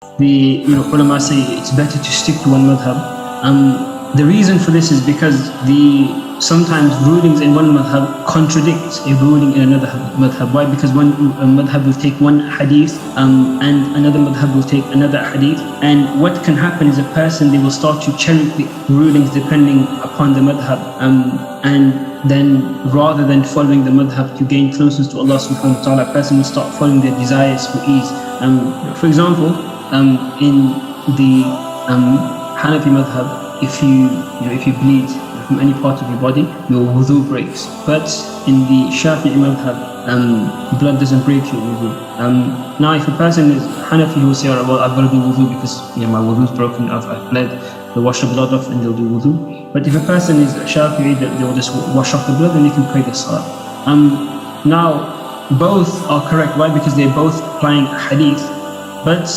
The ulama say it's better to stick to one madhab. The reason for this is because sometimes rulings in one madhab contradict a ruling in another madhab. Why? Because one madhab will take one hadith and another madhab will take another hadith. And what can happen is a person, they will start to cherry pick rulings depending upon the madhab. And then rather than following the madhab to gain closeness to Allah subhanahu wa ta'ala, a person will start following their desires for ease. For example, in the Hanafi madhab, if you bleed from any part of your body, your wudu breaks. But in the Shafi'i madhab, blood doesn't break your wudu. Now, if a person is Hanafi, he will say, well, I've got to do wudu because my wudu is broken, I've bled. They'll wash the blood off and they'll do wudu. But if a person is Shafi'i, they'll just wash off the blood and they can pray the salah. Now, both are correct. Why? Because they're both applying hadith, but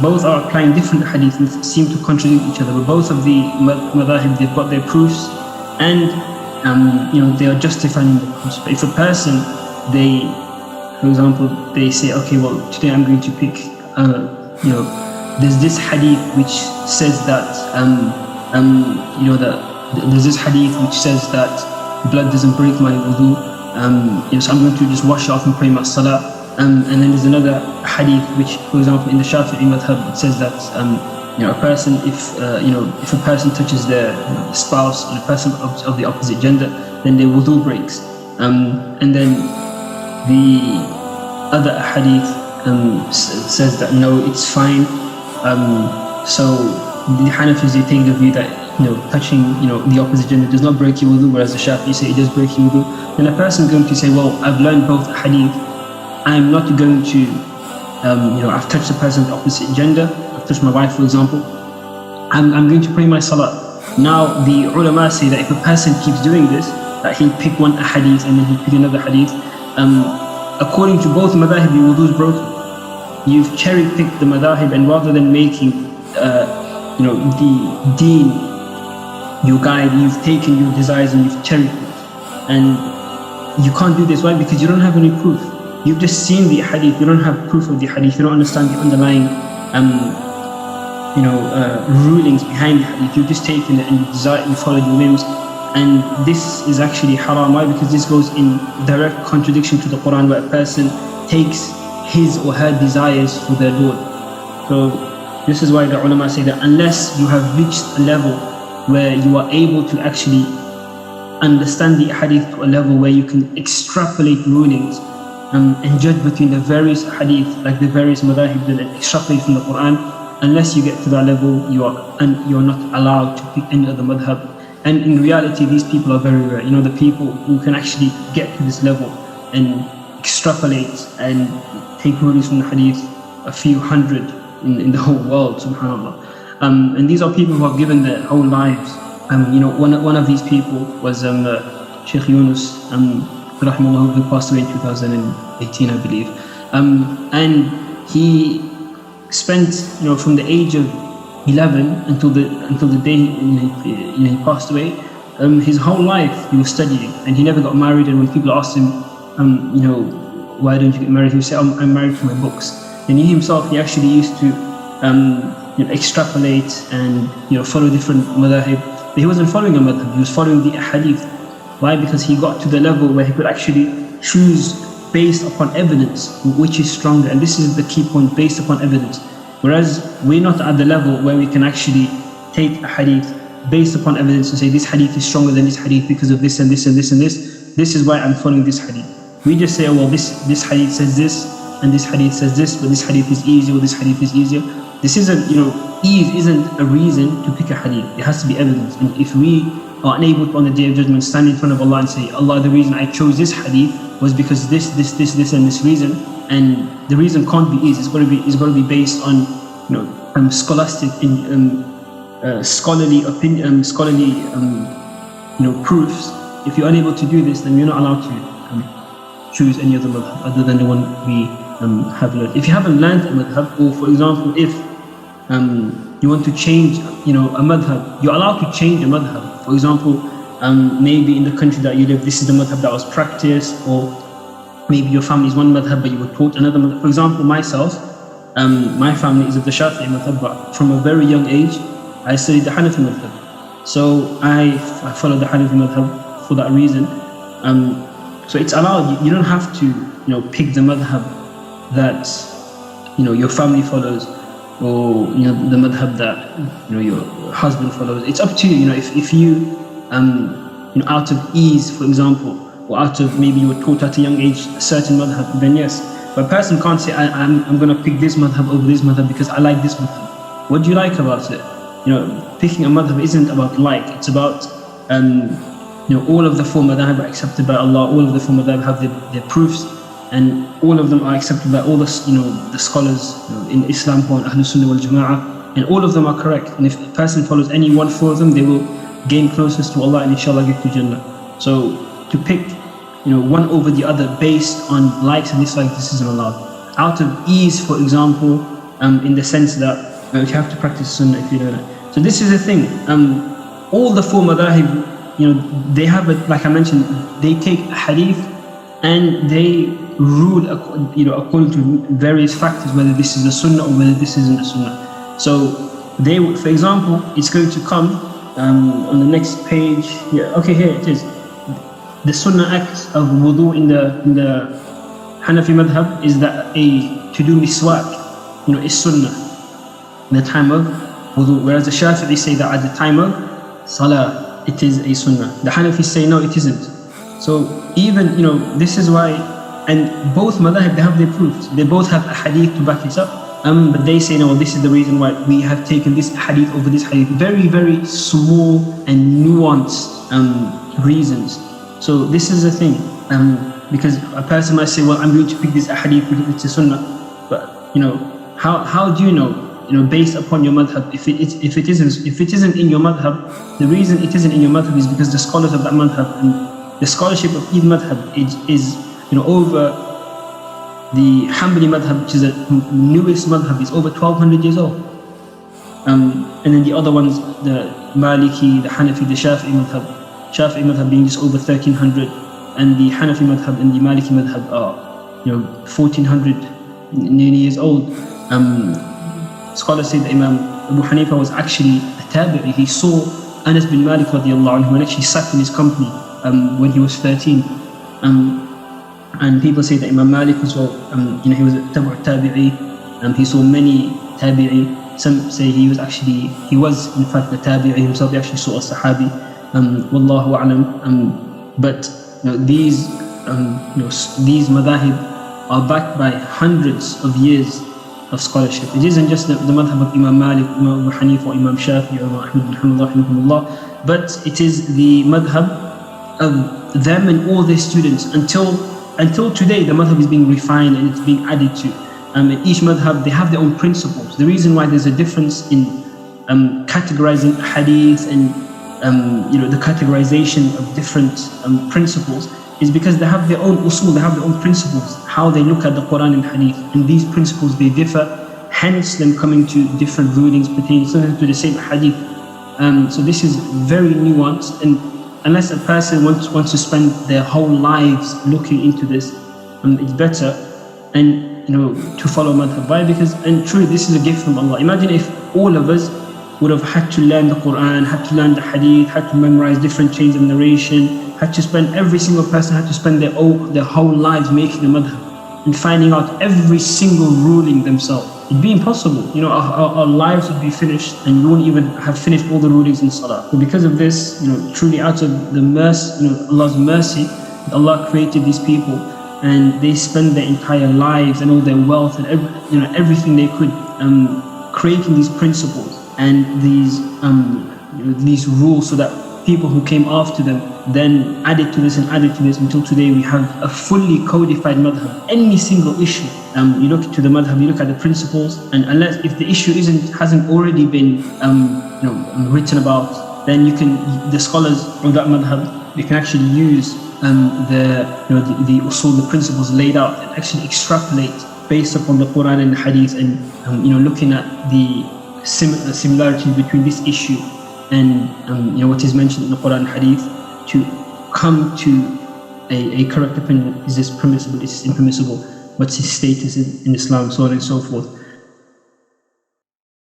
both are applying different hadith and seem to contradict each other. But both of the madhahib, they've got their proofs, and they are justifying the proofs. But if a person, for example, they say, okay, well, today I'm going to pick, there's this hadith which says that, there's this hadith which says that blood doesn't break my wudu, so I'm going to just wash it off and pray my salah. And then there's another hadith which, for example, in the Shafi'i madhab, it says that a person, if a person touches their spouse, and a person of the opposite gender, then their wudu breaks. And then the other hadith says that no, it's fine. So the Hanafis, they take the view that touching the opposite gender does not break your wudu, whereas the Shafi'i say it does break your wudu. Then a person is going to say, well, I've learned both hadith. I'm not going to, I've touched a person of the opposite gender, I've touched my wife, for example, I'm going to pray my salah. Now, the ulama say that if a person keeps doing this, that he'll pick one hadith and then he'll pick another hadith, according to both madhahib, your wudu is broken. You've cherry-picked the madhahib, and rather than making, the deen your guide, you've taken your desires and you've cherry-picked. And you can't do this. Why? Because you don't have any proof. You've just seen the hadith, you don't have proof of the hadith, you don't understand the underlying rulings behind the hadith. You've just taken it and you followed your whims. And this is actually haram. Why? Because this goes in direct contradiction to the Quran, where a person takes his or her desires for their Lord. So this is why the ulama say that unless you have reached a level where you are able to actually understand the hadith to a level where you can extrapolate rulings and judge between the various hadith, like the various madhahib, and extrapolate from the Quran. Unless you get to that level, you are not allowed to pick any other madhab. And in reality, these people are very rare. The people who can actually get to this level and extrapolate and take rulings from the hadith, a few hundred in the whole world, subhanAllah. And these are people who have given their whole lives. One of these people was Sheikh Yunus, rahimahullah, who passed away in 2018, I believe. And he spent, from the age of 11 until the day he passed away, his whole life he was studying, and he never got married. And when people asked him, why don't you get married, he would say, I'm married to my books. And he himself, he actually used to extrapolate and follow different madhahib. But he wasn't following a madhab, he was following the hadith. Why? Because he got to the level where he could actually choose based upon evidence which is stronger. And this is the key point, based upon evidence. Whereas we're not at the level where we can actually take a hadith based upon evidence and say this hadith is stronger than this hadith because of this and this and this and this. This is why I'm following this hadith. We just say, oh, well, this hadith says this and this hadith says this, but this hadith is easier or this hadith is easier. This isn't, ease isn't a reason to pick a hadith. It has to be evidence. And if we are unable to, on the Day of Judgment, stand in front of Allah and say, Allah, the reason I chose this hadith was because this and this reason, and the reason can't be easy. It's got to be based on, scholastic, scholarly opinion, proofs. If you're unable to do this, then you're not allowed to choose any other madhab other than the one we have learned. If you haven't learned a madhab, or for example, if you want to change, a madhab, you're allowed to change a madhab. For example, maybe in the country that you live, this is the madhab that was practiced, or maybe your family is one madhab but you were taught another madhab. For example, myself, My family is of the Shafi'i madhab, but from a very young age, I studied the Hanafi madhab. So I follow the Hanafi madhab for that reason. So it's allowed. You don't have to, pick the madhab that your family follows, or the madhab that your husband follows. It's up to you. If you out of ease, for example, or out of maybe you were taught at a young age a certain madhab, then yes. But a person can't say I'm going to pick this madhab over this madhab because I like this madhab. What do you like about it? Picking a madhab isn't about like. It's about all of the four madhab are accepted by Allah. All of the four madhab have their proofs, and all of them are accepted by all the scholars in Islam who are Ahlus Sunnah wal Jama'ah, and all of them are correct. And if a person follows any one of them, they will gain closest to Allah and inshallah get to Jannah. So to pick one over the other based on likes and dislikes, this isn't allowed. Out of ease, for example, in the sense that you have to practice Sunnah if you don't know. So this is the thing. All the four madahib, they have it, like I mentioned, they take a hadith and they rule according to various factors, whether this is a Sunnah or whether this isn't a Sunnah. So they, for example, it's going to come on the next page. Yeah, okay, here it is. The Sunnah act of wudu in the Hanafi madhab is that to do miswak, is Sunnah in the time of wudu, whereas the Shafi'i say that at the time of salah it is a Sunnah. The Hanafis say no, it isn't. So even this is why, and both madhab, they have their proofs. They both have a hadith to back it up. But they say no, this is the reason why we have taken this hadith over this hadith. Very, very small and nuanced reasons. So this is the thing, because a person might say, well, I'm going to pick this hadith because it's a Sunnah. But how do you know? Based upon your madhab, if it isn't in your madhab, the reason it isn't in your madhab is because the scholars of that madhab and the scholarship of each madhab is over the Hanbali madhab, which is the newest madhab, is over 1200 years old. And then the other ones, the Maliki, the Hanafi, the Shafi'i madhab being just over 1300, and the Hanafi madhab and the Maliki madhab are 1400 nearly years old. Scholars say that Imam Abu Hanifa was actually a tabi'i. He saw Anas bin Malik radiallahu anhu and actually sat in his company when he was 13. And people say that Imam Malik as well, he was a tabi'i. He saw many tabi'i. Some say he was in fact a tabi'i himself. He actually saw a sahabi. Wallahu a'lam. But these madahib are backed by hundreds of years of scholarship. It isn't just the madhab of Imam Malik, Imam Abu Hanifa, Imam Shafi, or Imam Ahmad bin Hanbal, but it is the madhab of them and all their students until today. The madhab is being refined and it's being added to. And each madhab, they have their own principles. The reason why there's a difference in categorizing hadith and the categorization of different principles is because they have their own usul, they have their own principles, how they look at the Quran and hadith, and these principles, they differ, hence them coming to different rulings pertaining to the same hadith. So this is very nuanced, and unless a person wants to spend their whole lives looking into this, it's better and to follow madhab. Why? Because, and truly, this is a gift from Allah. Imagine if all of us would have had to learn the Quran, had to learn the hadith, had to memorize different chains of narration, every single person had to spend their whole lives making a madhab and finding out every single ruling themselves. It'd be impossible. Our lives would be finished and we wouldn't even have finished all the rulings in salah. So because of this, truly out of the mercy, Allah's mercy, Allah created these people and they spend their entire lives and all their wealth and everything they could creating these principles and these rules, so that people who came after them then added to this until today we have a fully codified madhab. Any single issue, you look to the madhab, you look at the principles, and unless if the issue hasn't already been written about, then the scholars of that madhab, they can actually use the usul, the principles laid out, and actually extrapolate based upon the Quran and the hadith, and looking at the similarities between this issue and what is mentioned in the Quran and hadith, to come to a correct opinion. Is this permissible? Is this impermissible? What's his status in Islam? So on and so forth.